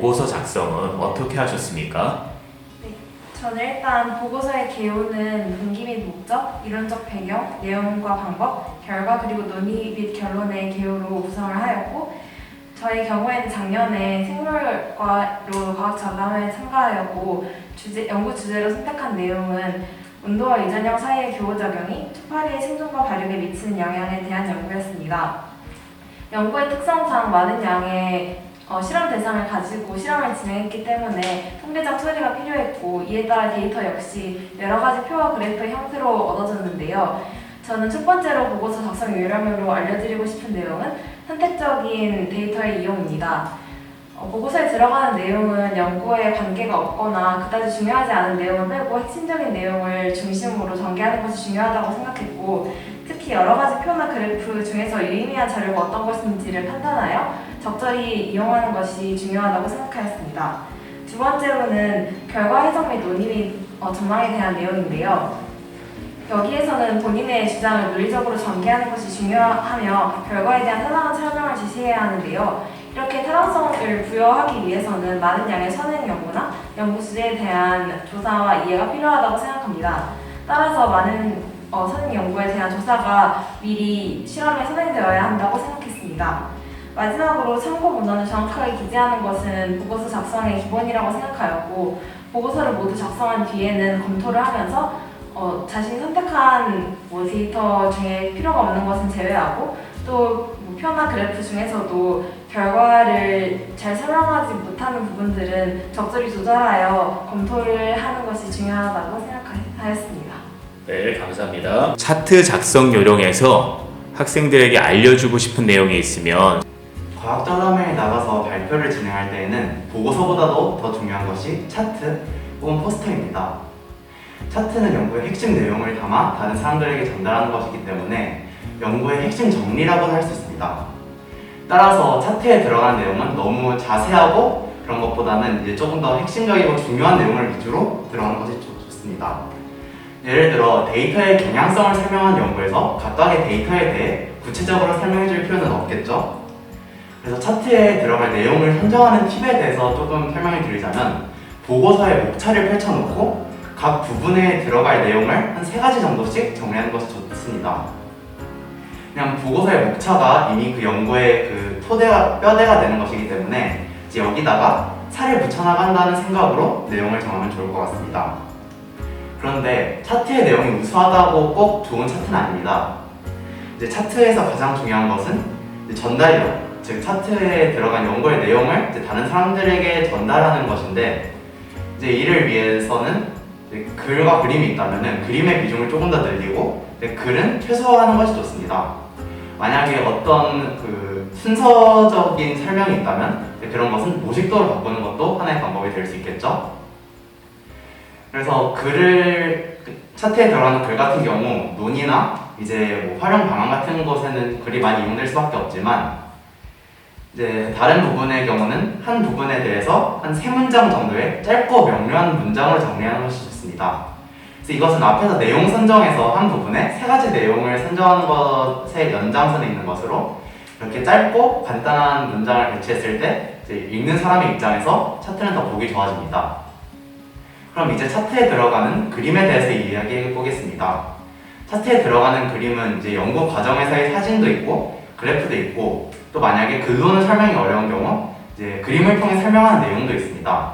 보고서 작성은 어떻게 하셨습니까? 네, 저는 일단 보고서의 개요는 동기 및 목적, 이론적 배경, 내용과 방법, 결과 그리고 논의 및 결론의 개요로 구성을 하였고 저희 경우에는 작년에 생물과로 과학 잡담에 참가하였고 연구 주제로 선택한 내용은 온도와 유전형 사이의 교호작용이 초파리의 생존과 발육에 미치는 영향에 대한 연구였습니다. 연구의 특성상 많은 양의 실험 대상을 가지고 실험을 진행했기 때문에 통계적 처리가 필요했고 이에 따라 데이터 역시 여러 가지 표와 그래프의 형태로 얻어졌는데요. 저는 첫 번째로 보고서 작성 요령으로 알려드리고 싶은 내용은 선택적인 데이터의 이용입니다. 보고서에 들어가는 내용은 연구에 관계가 없거나 그다지 중요하지 않은 내용을 빼고 핵심적인 내용을 중심으로 전개하는 것이 중요하다고 생각했고 특히 여러 가지 표나 그래프 중에서 유의미한 자료가 어떤 것인지를 판단하여 적절히 이용하는 것이 중요하다고 생각하였습니다. 두 번째로는 결과 해석 및 논의 및 전망에 대한 내용인데요. 여기에서는 본인의 주장을 논리적으로 전개하는 것이 중요하며 결과에 대한 타당한 설명을 제시해야 하는데요. 이렇게 타당성을 부여하기 위해서는 많은 양의 선행 연구나 연구 주제에 대한 조사와 이해가 필요하다고 생각합니다. 따라서 많은 선행 연구에 대한 조사가 미리 실험에 선행되어야 한다고 생각했습니다. 마지막으로 참고 문헌을 정확하게 기재하는 것은 보고서 작성의 기본이라고 생각하였고 보고서를 모두 작성한 뒤에는 검토를 하면서 자신이 선택한 데이터 중에 필요가 없는 것은 제외하고 또 표나 그래프 중에서도 결과를 잘 설명하지 못하는 부분들은 적절히 조절하여 검토를 하는 것이 중요하다고 생각하였습니다. 네, 감사합니다. 차트 작성 요령에서 학생들에게 알려주고 싶은 내용이 있으면 과학자담회에 나가서 발표를 진행할 때에는 보고서보다도 더 중요한 것이 차트 혹은 포스터입니다. 차트는 연구의 핵심 내용을 담아 다른 사람들에게 전달하는 것이기 때문에 연구의 핵심 정리라고 할 수 있습니다. 따라서 차트에 들어간 내용은 너무 자세하고 그런 것보다는 이제 조금 더 핵심적이고 중요한 내용을 위주로 들어가는 것이 좋습니다. 예를 들어 데이터의 경향성을 설명한 연구에서 각각의 데이터에 대해 구체적으로 설명해 줄 필요는 없겠죠? 그래서 차트에 들어갈 내용을 선정하는 팁에 대해서 조금 설명을 드리자면 보고서의 목차를 펼쳐놓고 각 부분에 들어갈 내용을 한 3가지 정도씩 정리하는 것이 좋습니다. 그냥 보고서의 목차가 이미 그 연구의 그 뼈대가 되는 것이기 때문에 이제 여기다가 살을 붙여나간다는 생각으로 내용을 정하면 좋을 것 같습니다. 그런데 차트의 내용이 우수하다고 꼭 좋은 차트는 아닙니다. 이제 차트에서 가장 중요한 것은 전달력, 즉 차트에 들어간 연구의 내용을 이제 다른 사람들에게 전달하는 것인데 이제 이를 위해서는 글과 그림이 있다면 그림의 비중을 조금 더 늘리고 글은 최소화하는 것이 좋습니다. 만약에 어떤 그 순서적인 설명이 있다면 그런 것은 모식도로 바꾸는 것도 하나의 방법이 될 수 있겠죠. 그래서 차트에 들어가는 글 같은 경우 논의나 이제 활용 방안 같은 곳에는 글이 많이 이용될 수밖에 없지만 이제 다른 부분의 경우는 한 부분에 대해서 한 3문장 정도의 짧고 명료한 문장으로 정리하는 것이 좋습니다. 그래서 이것은 앞에서 내용 선정에서 한 부분에 3가지 내용을 선정하는 것의 연장선에 있는 것으로 이렇게 짧고 간단한 문장을 배치했을 때 이제 읽는 사람의 입장에서 차트는 더 보기 좋아집니다. 그럼 이제 차트에 들어가는 그림에 대해서 이야기해 보겠습니다. 차트에 들어가는 그림은 이제 연구 과정에서의 사진도 있고 그래프도 있고 또 만약에 그거는 설명이 어려운 경우 이제 그림을 통해 설명하는 내용도 있습니다.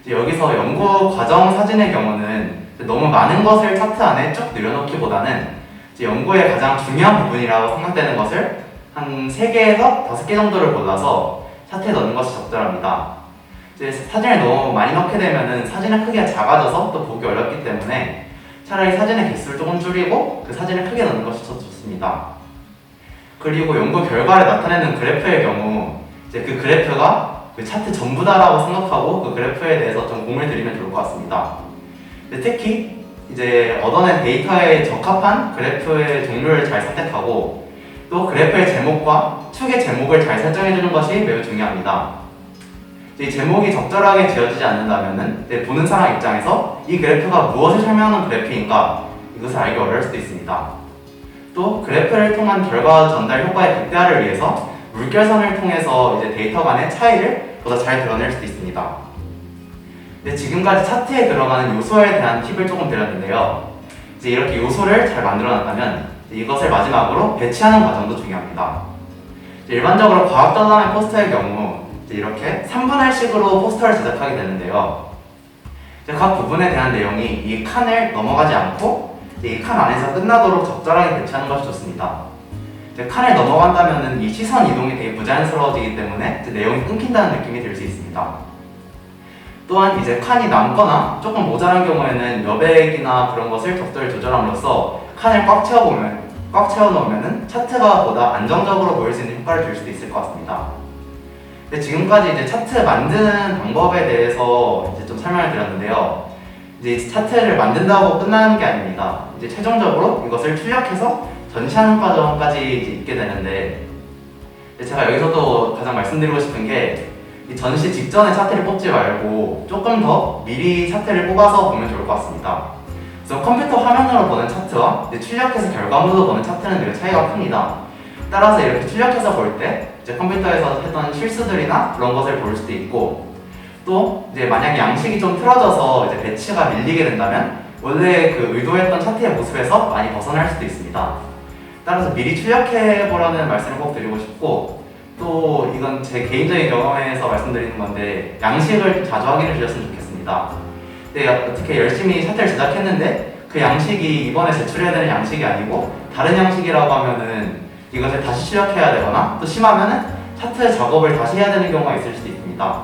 이제 여기서 연구 과정 사진의 경우는 너무 많은 것을 차트 안에 쭉 늘여놓기보다는 이제 연구의 가장 중요한 부분이라고 생각되는 것을 한 3개에서 5개 정도를 골라서 차트에 넣는 것이 적절합니다. 이제 사진을 너무 많이 넣게 되면은 사진의 크기가 작아져서 또 보기 어렵기 때문에 차라리 사진의 개수를 조금 줄이고 그 사진을 크게 넣는 것이 더 좋습니다. 그리고 연구 결과를 나타내는 그래프의 경우 이제 그 그래프가 그 차트 전부다라고 생각하고 그 그래프에 대해서 좀 공을 들이면 좋을 것 같습니다. 특히 이제 얻어낸 데이터에 적합한 그래프의 종류를 잘 선택하고 또 그래프의 제목과 축의 제목을 잘 설정해주는 것이 매우 중요합니다. 이 제목이 적절하게 지어지지 않는다면 보는 사람 입장에서 이 그래프가 무엇을 설명하는 그래프인가 이것을 알기 어려울 수도 있습니다. 또 그래프를 통한 결과 전달 효과의 극대화를 위해서 물결선을 통해서 이제 데이터 간의 차이를 차트를 보다 잘 드러낼 수도 있습니다. 근데 지금까지 차트에 들어가는 요소에 대한 팁을 조금 드렸는데요. 이제 이렇게 요소를 잘 만들어 놨다면 이것을 마지막으로 배치하는 과정도 중요합니다. 일반적으로 과학자담의 포스터의 경우 이렇게 3분할식으로 포스터를 제작하게 되는데요. 각 부분에 대한 내용이 이 칸을 넘어가지 않고 이 칸 안에서 끝나도록 적절하게 배치하는 것이 좋습니다. 칸을 넘어간다면 이 시선 이동이 되게 부자연스러워지기 때문에 내용이 끊긴다는 느낌이 들 수 있습니다. 또한 이제 칸이 남거나 조금 모자란 경우에는 여백이나 그런 것을 적절히 조절함으로써 칸을 꽉 채워 놓으면 차트가 보다 안정적으로 보일 수 있는 효과를 줄 수도 있을 것 같습니다. 근데 지금까지 이제 차트 만드는 방법에 대해서 이제 좀 설명을 드렸는데요. 이제 차트를 만든다고 끝나는 게 아닙니다. 이제 최종적으로 이것을 출력해서 전시하는 과정까지 이제 있게 되는데, 제가 여기서도 가장 말씀드리고 싶은 게 이 전시 직전에 차트를 뽑지 말고 조금 더 미리 차트를 뽑아서 보면 좋을 것 같습니다. 그래서 컴퓨터 화면으로 보는 차트와 출력해서 결과물로 보는 차트는 되게 차이가 큽니다. 따라서 이렇게 출력해서 볼 때 이제 컴퓨터에서 했던 실수들이나 그런 것을 볼 수도 있고, 또 이제 만약에 양식이 좀 틀어져서 이제 배치가 밀리게 된다면 원래 그 의도했던 차트의 모습에서 많이 벗어날 수도 있습니다. 따라서 미리 출력해 보라는 말씀을 꼭 드리고 싶고, 또 이건 제 개인적인 경험에서 말씀드리는 건데 양식을 자주 확인해 주셨으면 좋겠습니다. 근데 어떻게 열심히 차트를 제작했는데 그 양식이 이번에 제출해야 되는 양식이 아니고 다른 양식이라고 하면은 이것을 다시 출력해야 되거나 또 심하면은 차트 작업을 다시 해야 되는 경우가 있을 수도 있습니다.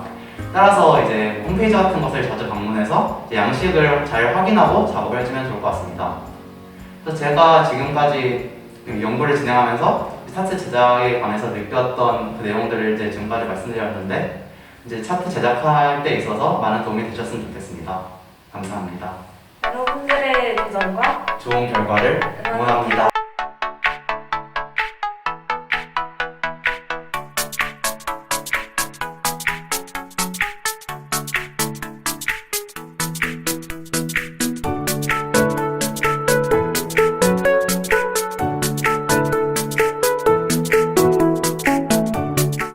따라서 이제 홈페이지 같은 것을 자주 방문해서 이제 양식을 잘 확인하고 작업을 해주면 좋을 것 같습니다. 그래서 제가 지금까지 연구를 진행하면서 차트 제작에 관해서 느꼈던 그 내용들을 이제 지금까지 말씀드렸는데, 이제 차트 제작할 때 있어서 많은 도움이 되셨으면 좋겠습니다. 감사합니다. 여러분들의 도전과 좋은 결과를 응원합니다.